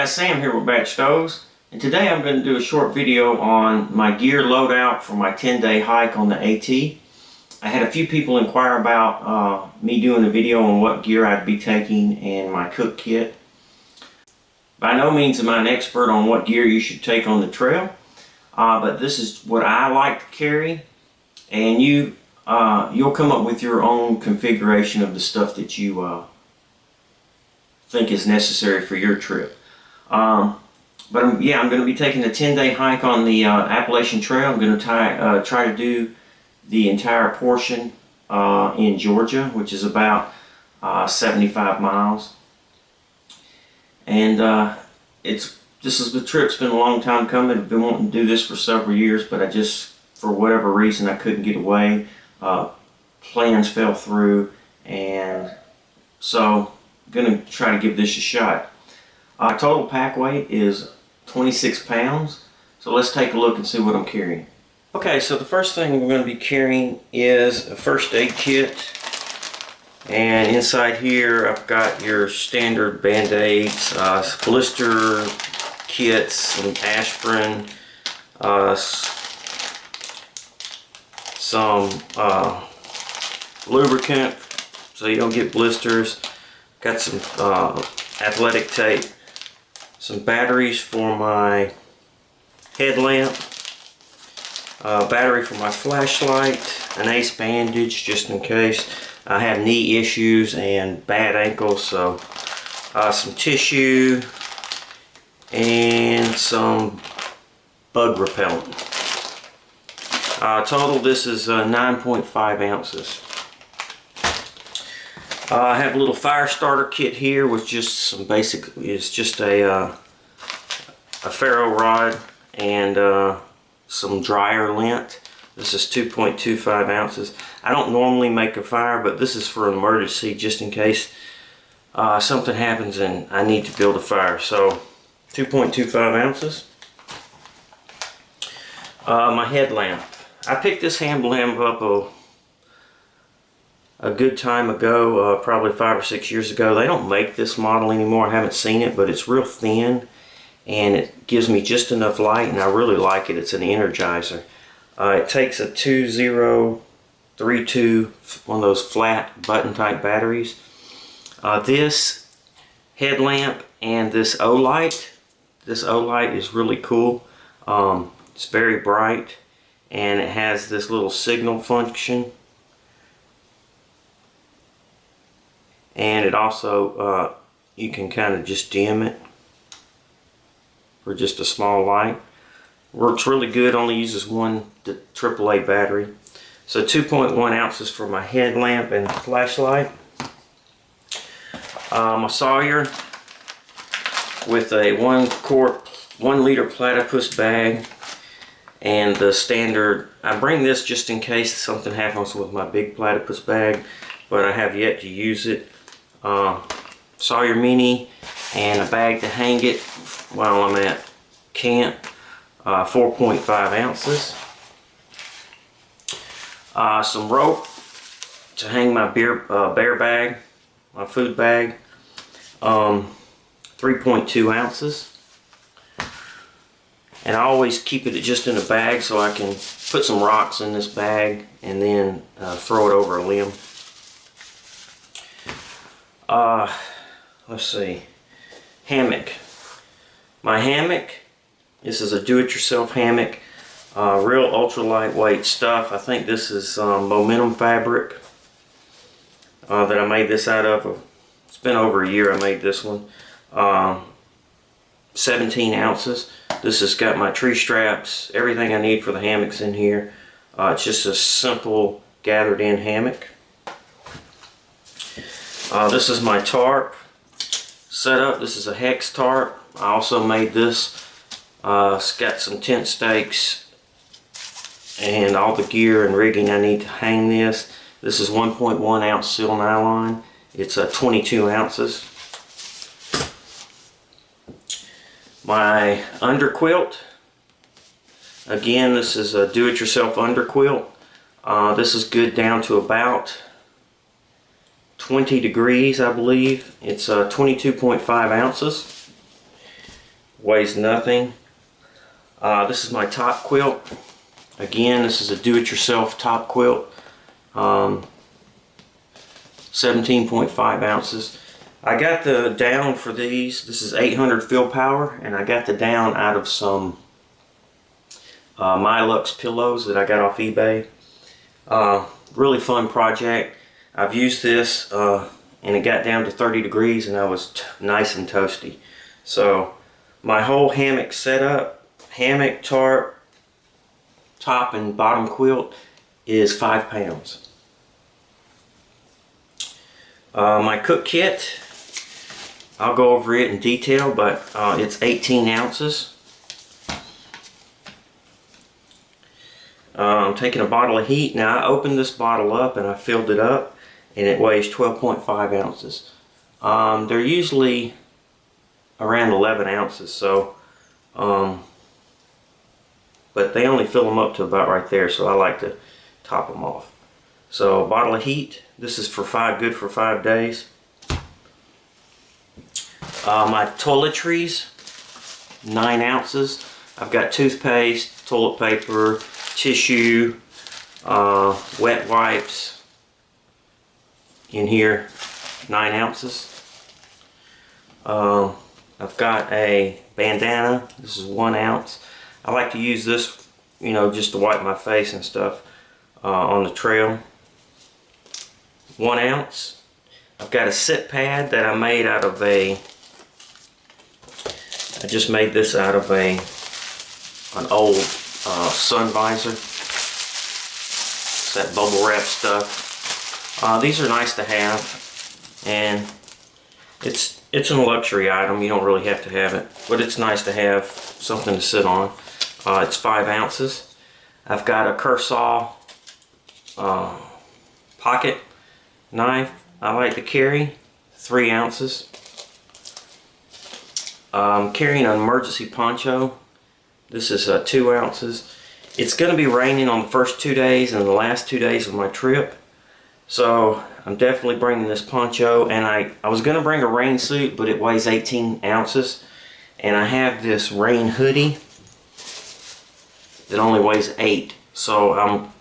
guys, Sam here with BatchStovez, and today I'm going to do a short video on my gear loadout for my 10-day hike on the AT. I had a few people inquire about me doing a video on what gear I'd be taking and my cook kit. By no means am I an expert on what gear you should take on the trail, but this is what I like to carry, and you'll come up with your own configuration of the stuff that you think is necessary for your trip. I'm going to be taking a 10-day hike on the Appalachian Trail. I'm going to try to do the entire portion in Georgia, which is about 75 miles. And the trip's been a long time coming. I've been wanting to do this for several years, but I just, for whatever reason, I couldn't get away. Plans fell through, and so I'm going to try to give this a shot. Total pack weight is 26 pounds, so let's take a look and see what I'm carrying. Okay, so the first thing we're going to be carrying is a first aid kit, and inside here I've got your standard band-aids, blister kits, some aspirin, some lubricant so you don't get blisters, got some athletic tape, some batteries for my headlamp, battery for my flashlight, an ace bandage just in case I have knee issues and bad ankles, so some tissue and some bug repellent. Total this is 9.5 ounces. I have a little fire starter kit here with just some basic, it's just a ferro rod and some dryer lint. This is 2.25 ounces. I don't normally make a fire, but this is for an emergency, just in case something happens and I need to build a fire. So 2.25 ounces. My headlamp. I picked this headlamp up a good time ago, probably 5 or 6 years ago. They don't make this model anymore. I haven't seen it, but it's real thin and it gives me just enough light, and I really like it. It's an energizer. It takes a 2032, one of those flat button type batteries. This headlamp and this Olight is really cool. It's very bright, and it has this little signal function, and it also you can kind of just dim it for just a small light. Works really good, only uses one AAA battery. So 2.1 ounces for my headlamp and flashlight. My Sawyer with a 1 liter platypus bag, and the standard, I bring this just in case something happens with my big platypus bag, but I have yet to use it. Sawyer Mini and a bag to hang it while I'm at camp, 4.5 ounces. Some rope to hang my bear bag, my food bag, 3.2 ounces. And I always keep it just in a bag so I can put some rocks in this bag and then throw it over a limb. Let's see, hammock. My hammock, this is a do-it-yourself hammock, real ultra lightweight stuff. I think this is momentum fabric that I made this out of. It's been over a year I made this one. 17 ounces. This has got my tree straps, everything I need for the hammocks in here. It's just a simple gathered in hammock. This is my tarp setup. This is a hex tarp. I also made this. It's got some tent stakes and all the gear and rigging I need to hang this. This is 1.1 ounce seal nylon. It's 22 ounces. My underquilt. Again, this is a do-it-yourself underquilt. This is good down to about 20 degrees, I believe. It's 22.5 ounces. weighs nothing. This is my top quilt. Again, this is a do-it-yourself top quilt. 17.5 ounces. I got the down for these. This is 800 fill power, and I got the down out of some Milux pillows that I got off eBay. Really fun project. I've used this and it got down to 30 degrees and I was nice and toasty. So my whole hammock setup, hammock, tarp, top and bottom quilt is 5 pounds. My cook kit, I'll go over it in detail, but it's 18 ounces. I'm taking a bottle of heat. Now I opened this bottle up and I filled it up and it weighs 12.5 ounces. They're usually around 11 ounces, so but they only fill them up to about right there, so I like to top them off. So a bottle of heat. This is for good for 5 days. My toiletries, 9 ounces. I've got toothpaste, toilet paper, tissue, wet wipes in here, 9 ounces. I've got a bandana. This is 1 ounce. I like to use this, you know, just to wipe my face and stuff on the trail. 1 ounce. I've got a sit pad that I made out of I just made this out of an old sun visor. It's that bubble wrap stuff. These are nice to have, and it's a luxury item. You don't really have to have it, but it's nice to have something to sit on. It's 5 ounces. I've got a Cursaw pocket knife I like to carry, 3 ounces. I'm carrying an emergency poncho. This is 2 ounces. It's going to be raining on the first 2 days and the last 2 days of my trip, so I'm definitely bringing this poncho. And I was going to bring a rain suit, but it weighs 18 ounces, and I have this rain hoodie that only weighs 8. So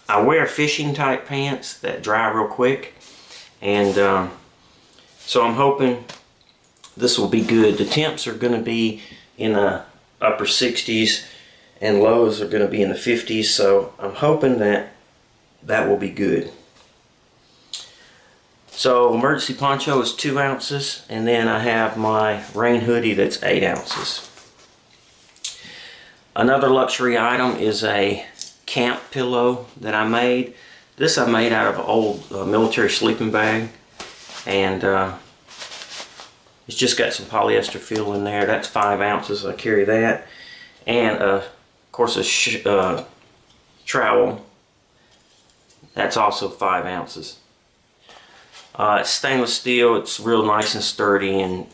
I wear fishing type pants that dry real quick, and so I'm hoping this will be good. The temps are going to be in the upper 60s and lows are going to be in the 50s, so I'm hoping that will be good. So emergency poncho is 2 ounces, and then I have my rain hoodie that's 8 ounces. Another luxury item is a camp pillow that I made. This I made out of an old military sleeping bag, and it's just got some polyester feel in there. That's 5 ounces. I carry that, and of course a trowel. That's also 5 ounces. It's stainless steel. It's real nice and sturdy, and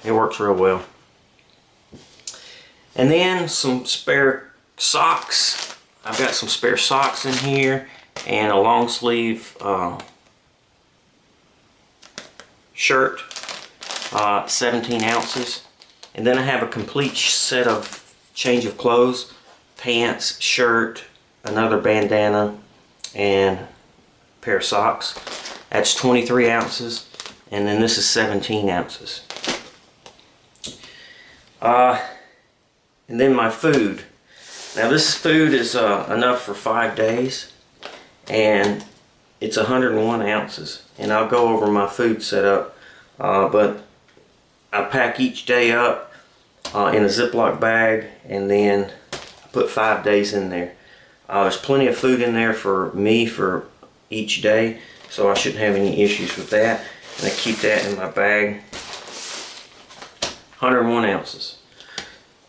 it works real well. And then some spare socks. I've got some spare socks in here, and a long sleeve shirt, 17 ounces. And then I have a complete set of change of clothes, pants, shirt, another bandana, and a pair of socks. That's 23 ounces, and then this is 17 ounces. And then my food. Now this food is enough for 5 days, and it's 101 ounces. And I'll go over my food setup, but I pack each day up in a Ziploc bag, and then I put 5 days in there. There's plenty of food in there for me for each day, so I shouldn't have any issues with that. And I keep that in my bag. 101 ounces.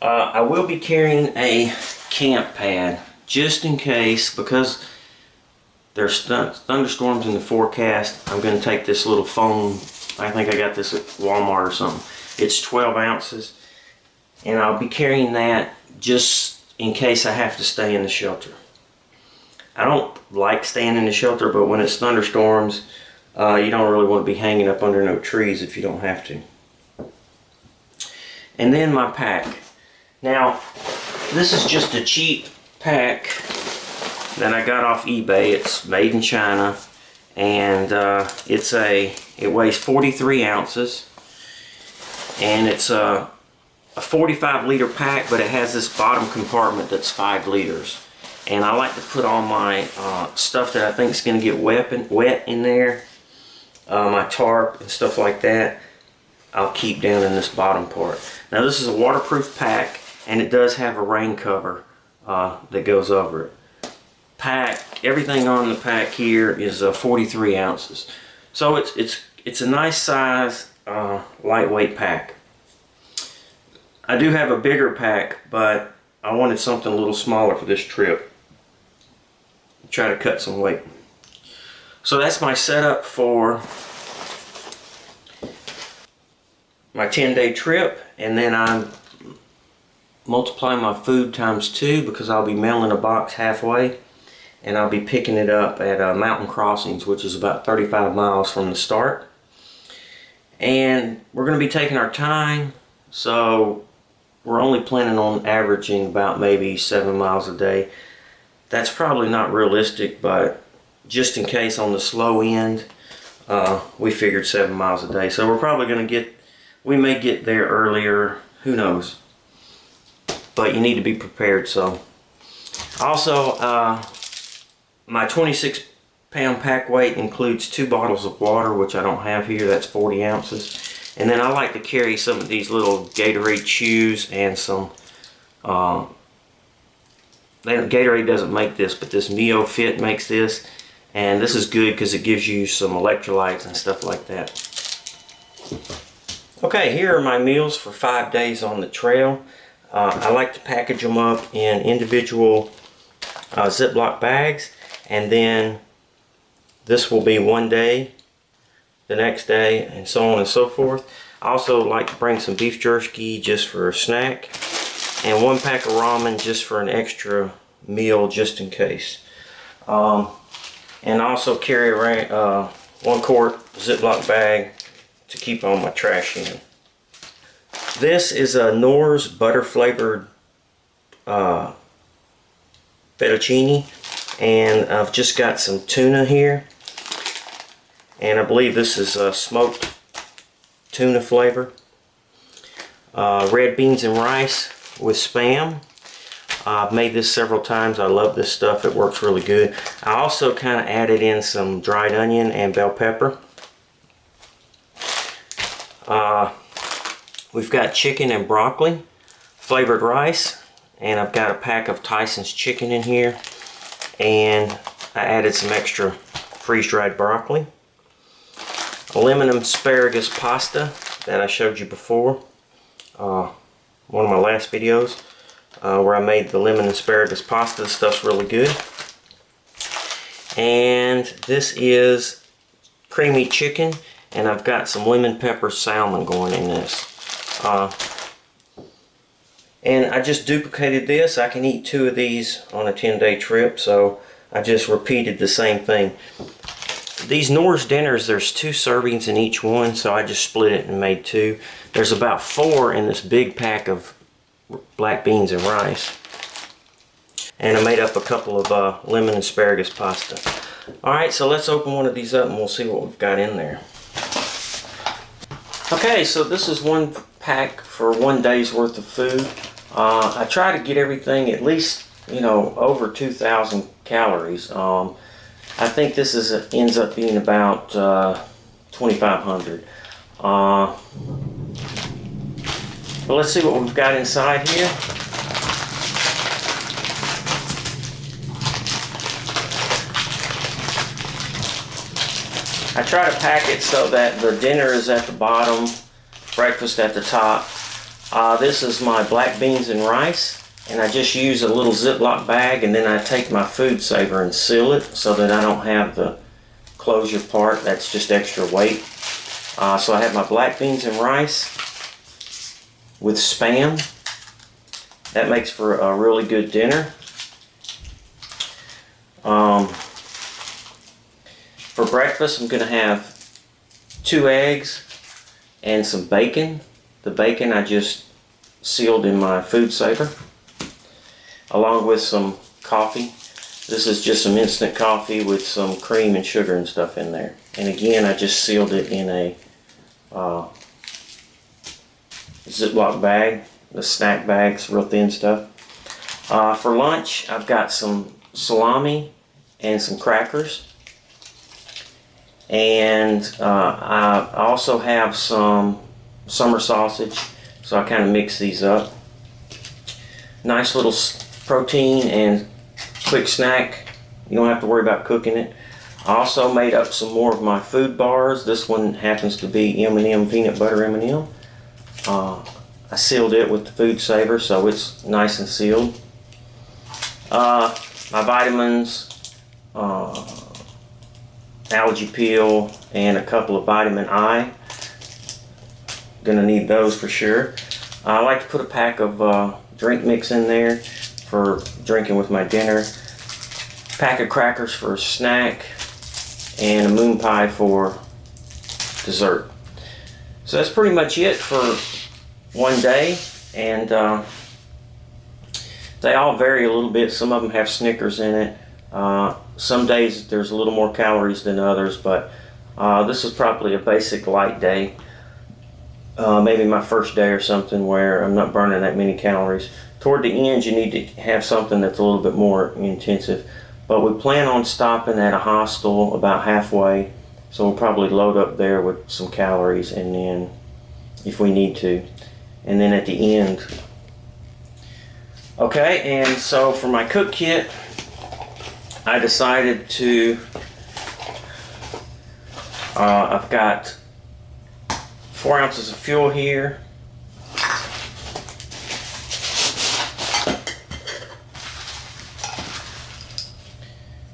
I will be carrying a camp pad just in case, because there's thunderstorms in the forecast. I'm going to take this little foam. I think I got this at Walmart or something. It's 12 ounces, and I'll be carrying that just in case I have to stay in the shelter. I don't like staying in the shelter, but when it's thunderstorms, you don't really want to be hanging up under no trees if you don't have to. And then my pack. Now, this is just a cheap pack that I got off eBay. It's made in China, and it weighs 43 ounces, and it's a 45-liter pack, but it has this bottom compartment that's 5 liters. And I like to put all my stuff that I think is going to get wet in there, my tarp and stuff like that, I'll keep down in this bottom part. Now this is a waterproof pack, and it does have a rain cover that goes over it. Everything on the pack here is 43 ounces. So it's a nice size, lightweight pack. I do have a bigger pack, but I wanted something a little smaller for this trip. Try to cut some weight. So that's my setup for my 10-day trip, and then I multiply my food times 2 because I'll be mailing a box halfway, and I'll be picking it up at Mountain Crossings, which is about 35 miles from the start. And we're going to be taking our time, so we're only planning on averaging about maybe 7 miles a day. That's probably not realistic, but just in case on the slow end, we figured 7 miles a day. So we're probably going to we may get there earlier, who knows. But you need to be prepared. So also, my 26-pound pack weight includes 2 bottles of water, which I don't have here. That's 40 ounces. And then I like to carry some of these little Gatorade chews and some Gatorade doesn't make this, but this Mio Fit makes this, and this is good because it gives you some electrolytes and stuff like that. Okay, here are my meals for 5 days on the trail. I like to package them up in individual Ziploc bags, and then this will be 1 day, the next day, and so on and so forth. I also like to bring some beef jerky just for a snack, and 1 pack of ramen just for an extra meal just in case. And also carry around 1 quart Ziploc bag to keep all my trash in. This is a Knorr's butter flavored fettuccine, and I've just got some tuna here, and I believe this is smoked tuna flavor. Red beans and rice with Spam. I've made this several times. I love this stuff. It works really good. I also kind of added in some dried onion and bell pepper. We've got chicken and broccoli, flavored rice, and I've got a pack of Tyson's chicken in here, and I added some extra freeze-dried broccoli. A lemon and asparagus pasta that I showed you before. One of my last videos where I made the lemon asparagus pasta. This stuff's really good. And this is creamy chicken, and I've got some lemon pepper salmon going in this. And I just duplicated this. I can eat 2 of these on a 10-day trip, so I just repeated the same thing. These Knorr's dinners, there's 2 servings in each one, so I just split it and made 2. There's about 4 in this big pack of black beans and rice. And I made up a couple of lemon asparagus pasta. Alright, so let's open one of these up and we'll see what we've got in there. Okay, so this is 1 pack for 1 day's worth of food. I try to get everything at least, over 2,000 calories. I think this ends up being about 2,500. But let's see what we've got inside here. I try to pack it so that the dinner is at the bottom, breakfast at the top. This is my black beans and rice, and I just use a little Ziploc bag, and then I take my food saver and seal it so that I don't have the closure part. That's just extra weight. So I have my black beans and rice with Spam. That makes for a really good dinner. For breakfast, I'm going to have 2 eggs and some bacon. The bacon I just sealed in my food saver, along with some coffee. This is just some instant coffee with some cream and sugar and stuff in there. And again, I just sealed it in a Ziploc bag, the snack bags, real thin stuff. For lunch, I've got some salami and some crackers. And I also have some summer sausage, so I kind of mix these up. Nice little protein and quick snack. You don't have to worry about cooking it. I also made up some more of my food bars. This one happens to be M&M peanut butter M&M. I sealed it with the food saver, so it's nice and sealed. My vitamins, allergy peel, and a couple of vitamin I. Gonna need those for sure. I like to put a pack of drink mix in there for drinking with my dinner. Pack of crackers for a snack, and a moon pie for dessert. So that's pretty much it for one day, and they all vary a little bit. Some of them have Snickers in it. Some days there's a little more calories than others, but this is probably a basic light day. Maybe my first day or something where I'm not burning that many calories. Toward the end, you need to have something that's a little bit more intensive. But we plan on stopping at a hostel about halfway, so we'll probably load up there with some calories, and then if we need to, and then at the end. Okay, and so for my cook kit, I decided to, I've got 4 ounces of fuel here.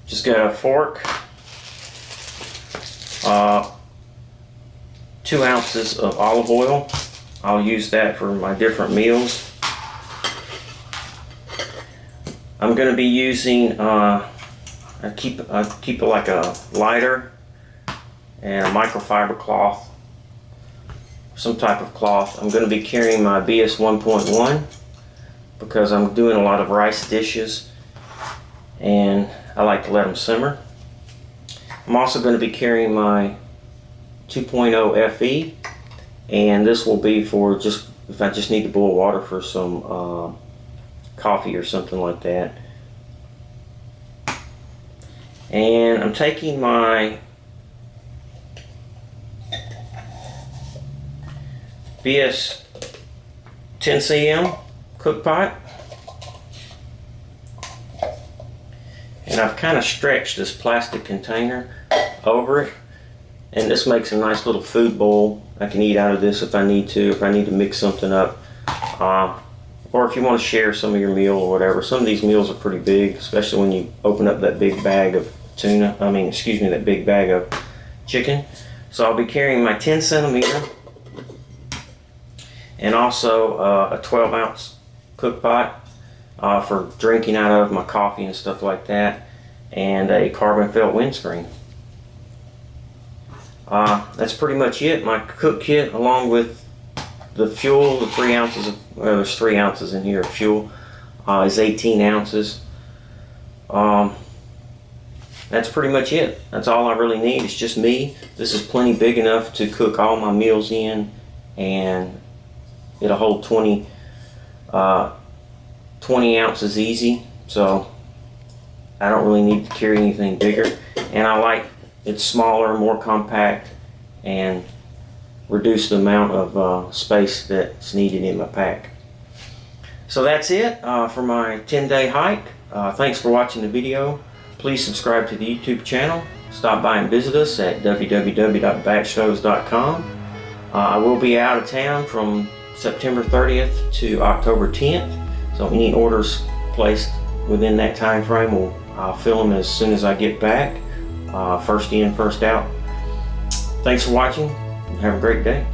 Just got a fork, 2 ounces of olive oil. I'll use that for my different meals. I'm going to be using, I keep it like a lighter and a microfiber cloth, some type of cloth. I'm going to be carrying my BS 1.1 because I'm doing a lot of rice dishes, and I like to let them simmer. I'm also going to be carrying my 2.0 FE, and this will be for just if I just need to boil water for some coffee or something like that. And I'm taking my BS 10cm cook pot, and I've kind of stretched this plastic container over it, and this makes a nice little food bowl. I can eat out of this if I need to mix something up, or if you want to share some of your meal or whatever. Some of these meals are pretty big, especially when you open up that big bag of that big bag of chicken. So I'll be carrying my 10 centimeter and also a 12 ounce cook pot for drinking out of my coffee and stuff like that, and a carbon felt windscreen. That's pretty much it. My cook kit, along with the fuel, the 3 ounces of, well, there's 3 ounces in here of fuel, is 18 ounces. That's pretty much it. That's all I really need. It's just me. This is plenty big enough to cook all my meals in, and it'll hold 20 ounces easy. So I don't really need to carry anything bigger, and I like it's smaller, more compact, and reduce the amount of space that's needed in my pack. So that's it for my 10-day hike. Thanks for watching the video. Please subscribe to the YouTube channel. Stop by and visit us at www.BatchStovez.com. I will be out of town from September 30th to October 10th. So any orders placed within that time frame, I'll fill them as soon as I get back. First in, first out. Thanks for watching, and have a great day.